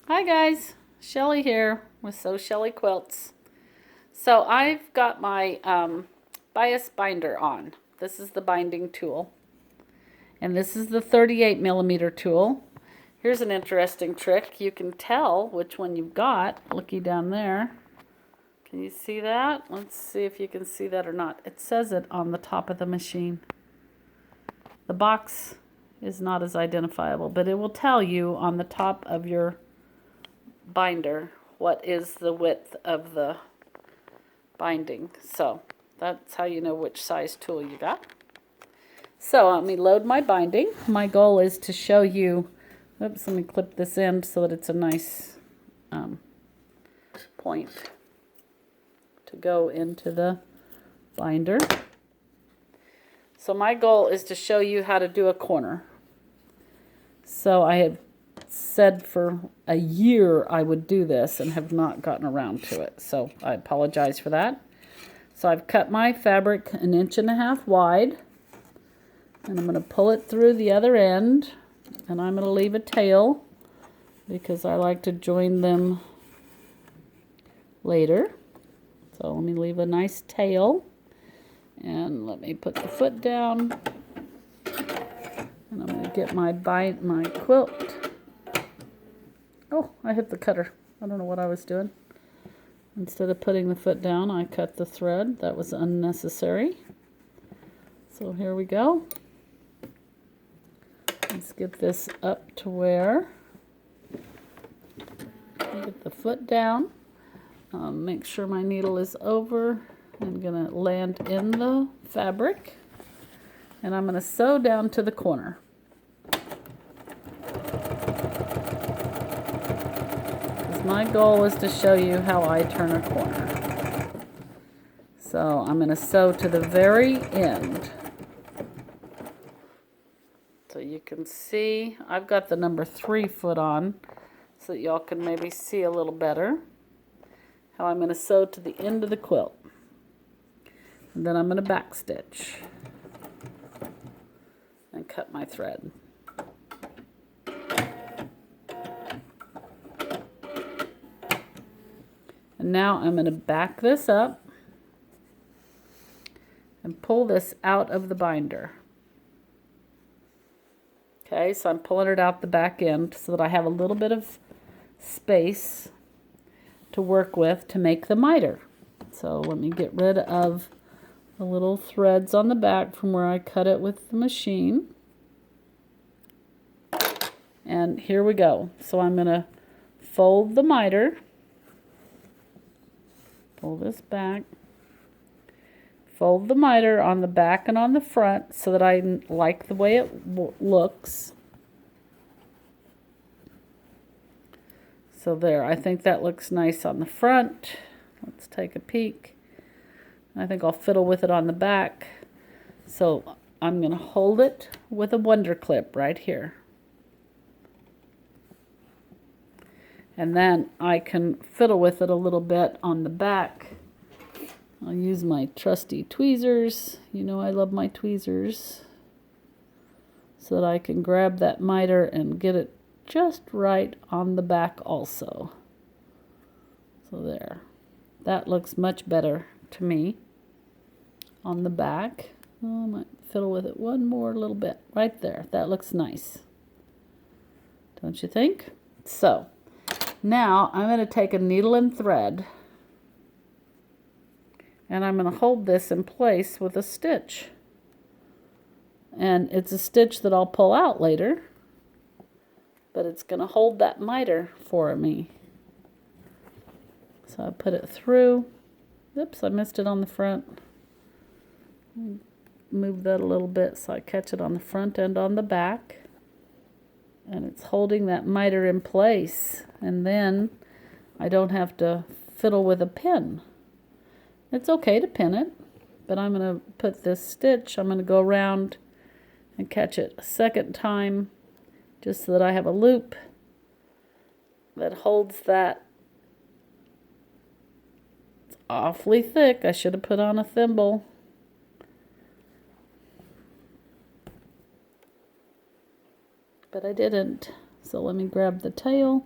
Hi guys, Shelly here with So Shelly Quilts. So I've got my bias binder on. This is the binding tool. And this is the 38 millimeter tool. Here's an interesting trick. You can tell which one you've got. Looky down there. Can you see that? Let's see if you can see that or not. It says it on the top of the machine. The box is not as identifiable, but it will tell you on the top of your binder what is the width of the binding. So that's how you know which size tool you got. So let me load my binding. My goal is to show you, oops, let me clip this in so that it's a nice point to go into the binder. So my goal is to show you how to do a corner. So I have said for a year I would do this and have not gotten around to it. So I apologize for that. So I've cut my fabric 1.5 inches wide. And I'm going to pull it through the other end. And I'm going to leave a tail because I like to join them later. So let me leave a nice tail. And let me put the foot down. And I'm going to get my quilt. Oh, I hit the cutter. I don't know what I was doing. Instead of putting the foot down, I cut the thread. That was unnecessary. So here we go. Let's get this up to where. Get the foot down. Make sure my needle is over. I'm going to land in the fabric. And I'm going to sew down to the corner. My goal is to show you how I turn a corner. So I'm going to sew to the very end. So you can see I've got the number 3 foot on so that y'all can maybe see a little better how I'm going to sew to the end of the quilt. And then I'm going to back stitch and cut my thread. And now I'm going to back this up and pull this out of the binder. Okay, so I'm pulling it out the back end so that I have a little bit of space to work with to make the miter. So let me get rid of the little threads on the back from where I cut it with the machine. And here we go. So I'm going to fold the miter. Pull this back. Fold the miter on the back and on the front so that I like the way it looks. So there, I think that looks nice on the front. Let's take a peek. I think I'll fiddle with it on the back. So I'm going to hold it with a wonder clip right here. And then I can fiddle with it a little bit on the back. I'll use my trusty tweezers. You know I love my tweezers. So that I can grab that miter and get it just right on the back also. So there. That looks much better to me on the back. Oh, I might fiddle with it one more little bit. Right there. That looks nice. Don't you think? So now I'm going to take a needle and thread and I'm going to hold this in place with a stitch. And it's a stitch that I'll pull out later, but it's going to hold that miter for me. So I put it through. Oops, I missed it on the front. Move that a little bit so I catch it on the front and on the back. And it's holding that miter in place. And then I don't have to fiddle with a pin. It's okay to pin it, but I'm going to put this stitch, I'm going to go around and catch it a second time just so that I have a loop that holds that. It's awfully thick. I should have put on a thimble. But I didn't. So let me grab the tail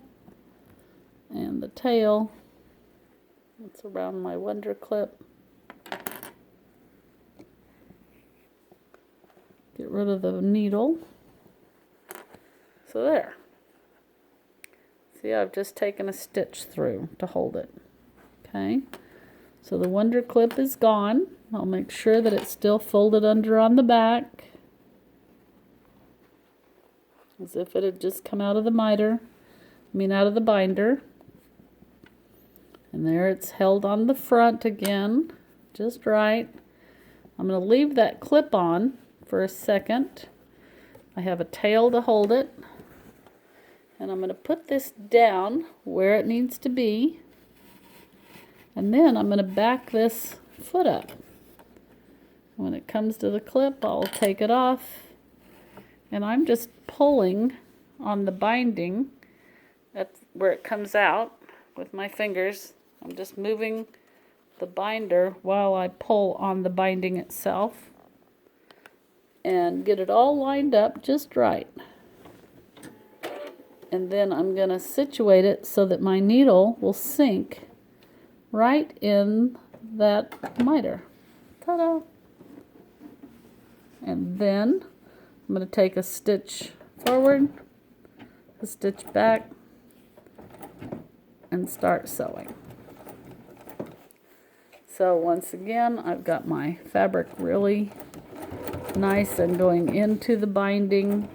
and the tail. It's around my wonder clip. Get rid of the needle. So there. See, I've just taken a stitch through to hold it. Okay, so the wonder clip is gone. I'll make sure that it's still folded under on the back, as if it had just come out of the miter, out of the binder. And there it's held on the front again, just right. I'm going to leave that clip on for a second. I have a tail to hold it. And I'm going to put this down where it needs to be. And then I'm going to back this foot up. When it comes to the clip, I'll take it off. And I'm just pulling on the binding at where it comes out with my fingers. I'm just moving the binder while I pull on the binding itself and get it all lined up just right. And then I'm going to situate it so that my needle will sink right in that miter. Ta-da! And then I'm going to take a stitch forward, a stitch back, and start sewing. So once again, I've got my fabric really nice and going into the binding.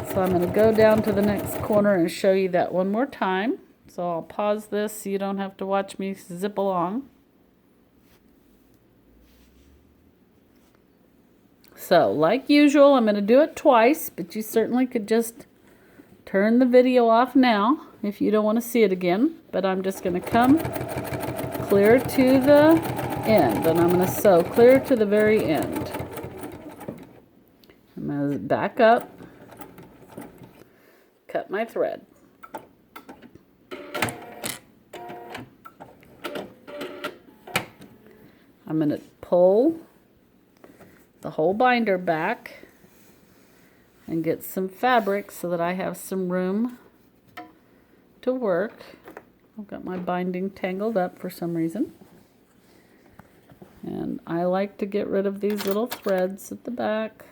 So I'm going to go down to the next corner and show you that one more time. So I'll pause this so you don't have to watch me zip along. So like usual, I'm going to do it twice, but you certainly could just turn the video off now if you don't want to see it again. But I'm just going to come clear to the end, and I'm going to sew clear to the very end. I'm going to back up, cut my thread. I'm going to pull the whole binder back and get some fabric so that I have some room to work. I've got my binding tangled up for some reason. And I like to get rid of these little threads at the back.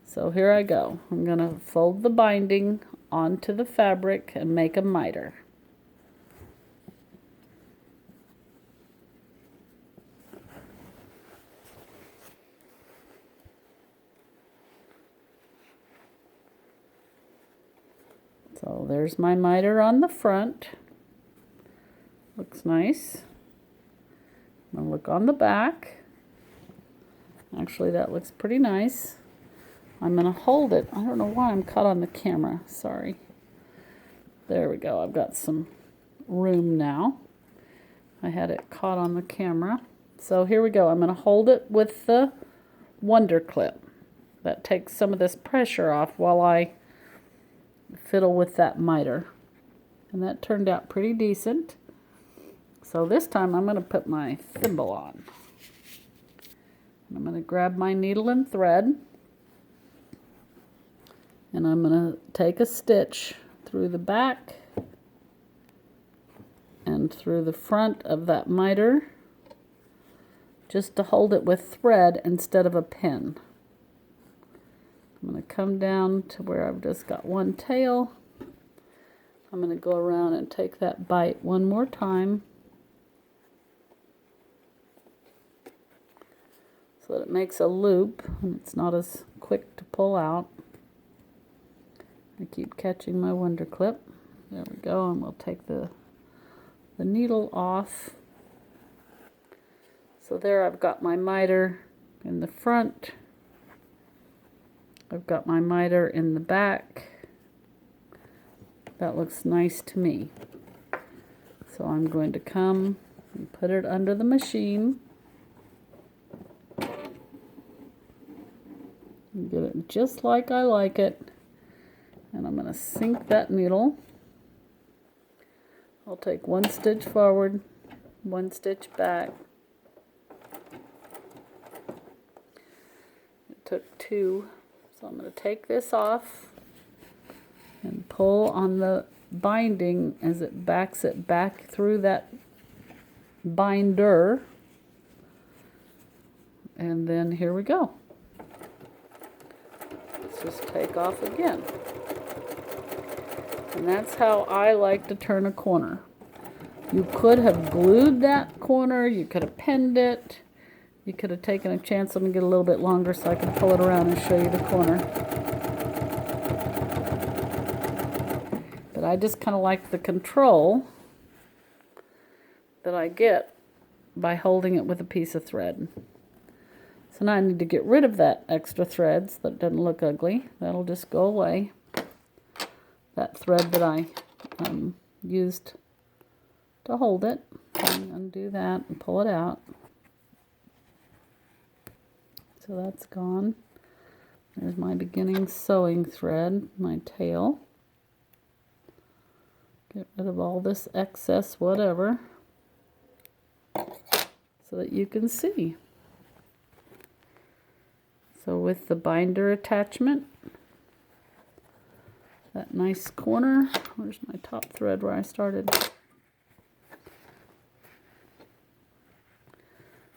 So here I go. I'm going to fold the binding onto the fabric and make a miter. So there's my miter on the front. Looks nice. I'm going to look on the back. Actually, that looks pretty nice. I'm going to hold it. I don't know why I'm caught on the camera. Sorry. There we go. I've got some room now. I had it caught on the camera. So here we go. I'm going to hold it with the wonder clip. That takes some of this pressure off while I fiddle with that miter. And that turned out pretty decent. So this time I'm going to put my thimble on. And I'm going to grab my needle and thread. And I'm going to take a stitch through the back and through the front of that miter, just to hold it with thread instead of a pin. I'm going to come down to where I've just got one tail. I'm going to go around and take that bite one more time so that it makes a loop and it's not as quick to pull out. I keep catching my wonder clip. There we go, and we'll take the needle off. So there I've got my miter in the front. I've got my miter in the back. That looks nice to me. So I'm going to come and put it under the machine. And get it just like I like it. And I'm going to sink that needle. I'll take one stitch forward, one stitch back. It took two. So I'm going to take this off and pull on the binding as it backs it back through that binder. And then here we go. Let's just take off again. And that's how I like to turn a corner. You could have glued that corner, you could have pinned it, you could have taken a chance. Let me get a little bit longer so I can pull it around and show you the corner. But I just kind of like the control that I get by holding it with a piece of thread. So now I need to get rid of that extra thread so that it doesn't look ugly. That'll just go away. That thread that I used to hold it. And undo that and pull it out. So that's gone. There's my beginning sewing thread, my tail. Get rid of all this excess whatever so that you can see. So with the binder attachment, that nice corner, where's my top thread where I started?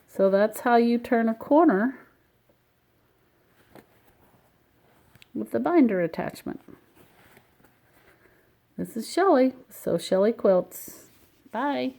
So that's how you turn a corner with the binder attachment. This is Shelley, Sew Shelley Quilts. Bye.